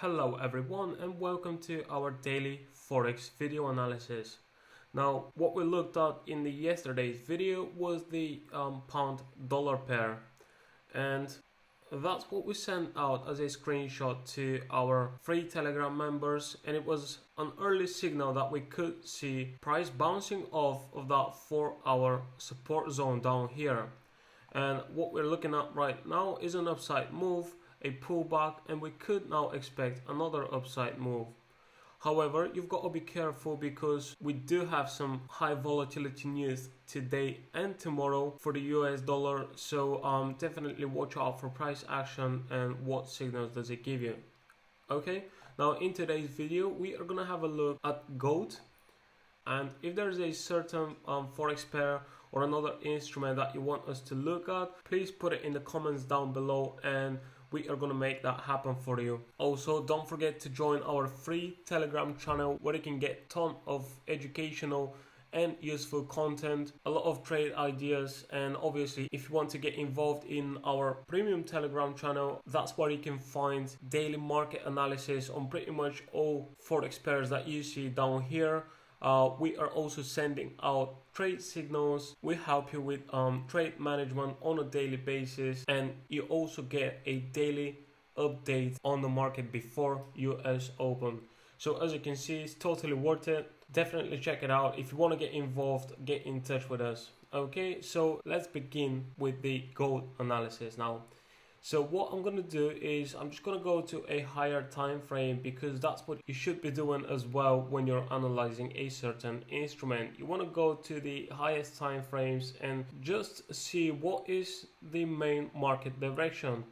Hello everyone and welcome to our daily forex video analysis. Now what we looked at in the yesterday's video was the pound dollar pair, and that's what we sent out as a screenshot to our free Telegram members, and it was an early signal that we could see price bouncing off of that 4-hour support zone down here. And what we're looking at right now is an upside move, a pullback, and we could now expect another upside move. However, you've got to be careful because we do have some high volatility news today and tomorrow for the US dollar, so definitely watch out for price action and what signals does it give you. Okay, now in today's video we are gonna have a look at gold, and if there is a certain forex pair or another instrument that you want us to look at, please put it in the comments down below and we are going to make that happen for you. Also, don't forget to join our free Telegram channel where you can get a ton of educational and useful content, a lot of trade ideas, and obviously if you want to get involved in our premium Telegram channel, that's where you can find daily market analysis on pretty much all forex pairs that you see down here. We are also sending out trade signals. We help you with trade management on a daily basis, and you also get a daily update on the market before US Open. So as you can see, it's totally worth it. Definitely check it out. If you want to get involved, get in touch with us. Okay, so let's begin with the gold analysis now. So what I'm going to do is I'm just going to go to a higher time frame, because that's what you should be doing as well when you're analyzing a certain instrument. You want to go to the highest time frames and just see what is the main market direction.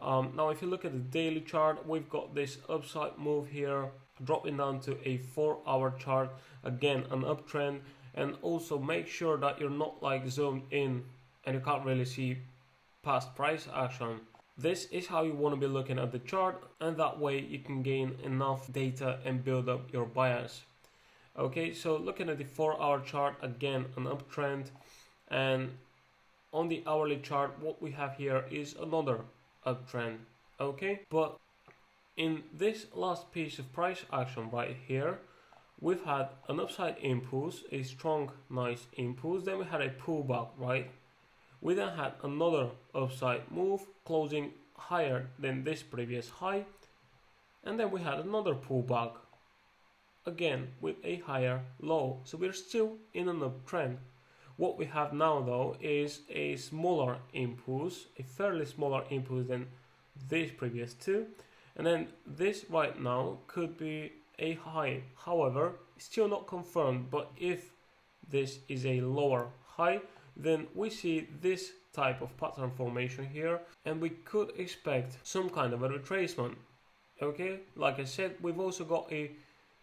Now if you look at the daily chart, we've got this upside move here dropping down to a 4-hour chart, again an uptrend, and also make sure that you're not like zoomed in and you can't really see past price action. This is how you want to be looking at the chart, and that way you can gain enough data and build up your bias. Okay, so looking at the 4-hour chart, again an uptrend, and on the hourly chart what we have here is another uptrend. Okay, but in this last piece of price action right here, we've had an upside impulse, a strong nice impulse, then we had a pullback, right? We then had another upside move closing higher than this previous high, and then we had another pullback again with a higher low. So we're still in an uptrend. What we have now though is a smaller impulse, a fairly smaller impulse than this previous two, and then this right now could be a high. However, still not confirmed, but if this is a lower high, then we see this type of pattern formation here, and we could expect some kind of a retracement. Okay, like I said, we've also got a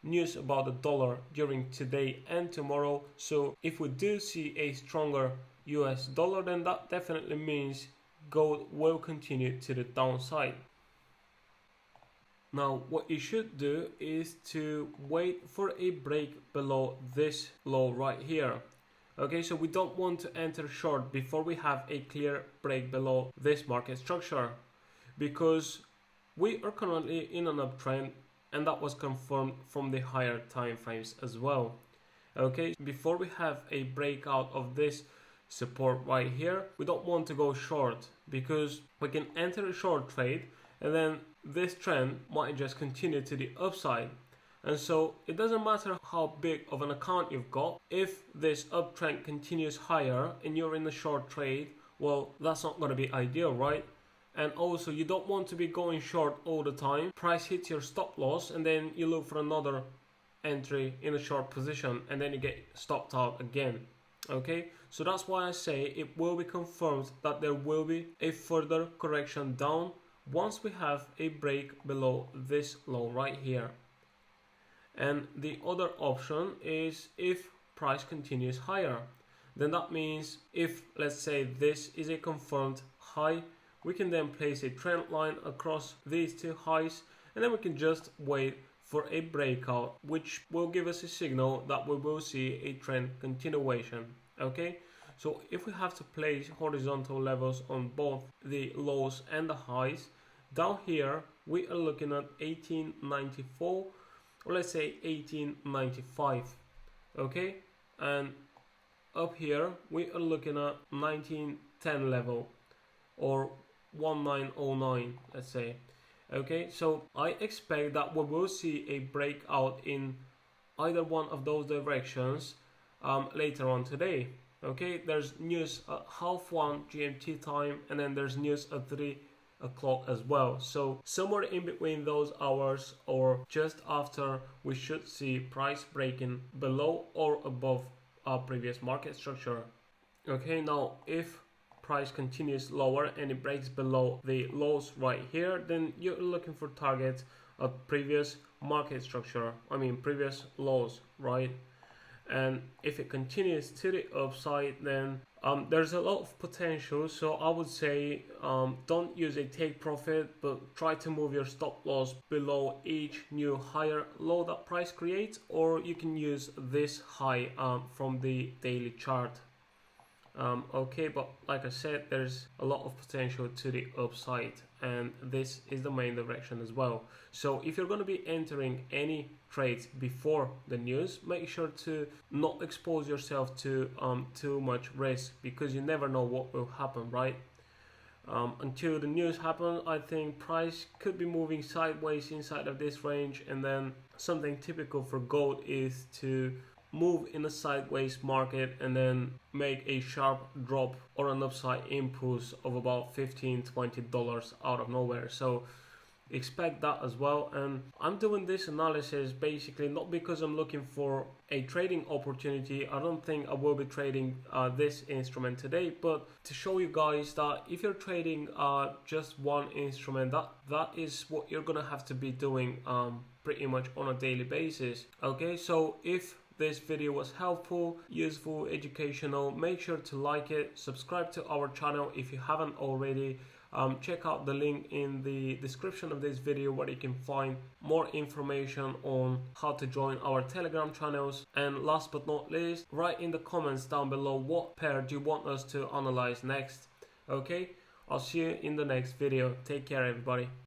news about the dollar during today and tomorrow, so if we do see a stronger US dollar, then that definitely means gold will continue to the downside. Now what you should do is to wait for a break below this low right here. Okay, so we don't want to enter short before we have a clear break below this market structure, because we are currently in an uptrend, and that was confirmed from the higher time frames as well. Okay, before we have a breakout of this support right here, we don't want to go short, because we can enter a short trade and then this trend might just continue to the upside. And so it doesn't matter how big of an account you've got, if this uptrend continues higher and you're in a short trade, well, that's not going to be ideal, right? And also you don't want to be going short all the time. Price hits your stop loss and then you look for another entry in a short position and then you get stopped out again. Okay, so that's why I say it will be confirmed that there will be a further correction down once we have a break below this low right here. And the other option is if price continues higher, then that means if, let's say, this is a confirmed high, we can then place a trend line across these two highs, and then we can just wait for a breakout, which will give us a signal that we will see a trend continuation. Okay, so if we have to place horizontal levels on both the lows and the highs, down here we are looking at 1894, or let's say 1895. Okay, and up here we are looking at 1910 level, or 1909, let's say. Okay, so I expect that we will see a breakout in either one of those directions later on today. Okay, there's news at 1:30 GMT time, and then there's news at 3 o'clock as well. So somewhere in between those hours or just after, we should see price breaking below or above our previous market structure. Okay, now if price continues lower and it breaks below the lows right here, then you're looking for targets at previous market structure, previous lows, right? And if it continues to the upside, then there's a lot of potential. So I would say don't use a take profit, but try to move your stop loss below each new higher low that price creates, or you can use this high from the daily chart. Okay, but like I said, there's a lot of potential to the upside, and this is the main direction as well. So if you're going to be entering any trades before the news, make sure to not expose yourself to too much risk, because you never know what will happen, right? Until the news happens, I think price could be moving sideways inside of this range, and then something typical for gold is to move in a sideways market and then make a sharp drop or an upside impulse of about $15-20 out of nowhere. So expect that as well. And I'm doing this analysis basically not because I'm looking for a trading opportunity. I don't think I will be trading this instrument today, but to show you guys that if you're trading just one instrument, that is what you're gonna have to be doing pretty much on a daily basis. Okay, so if this video was helpful, useful, educational, make sure to like it, subscribe to our channel if you haven't already. Check out the link in the description of this video where you can find more information on how to join our Telegram channels. And last but not least, write in the comments down below what pair do you want us to analyze next. Okay, I'll see you in the next video. Take care, everybody.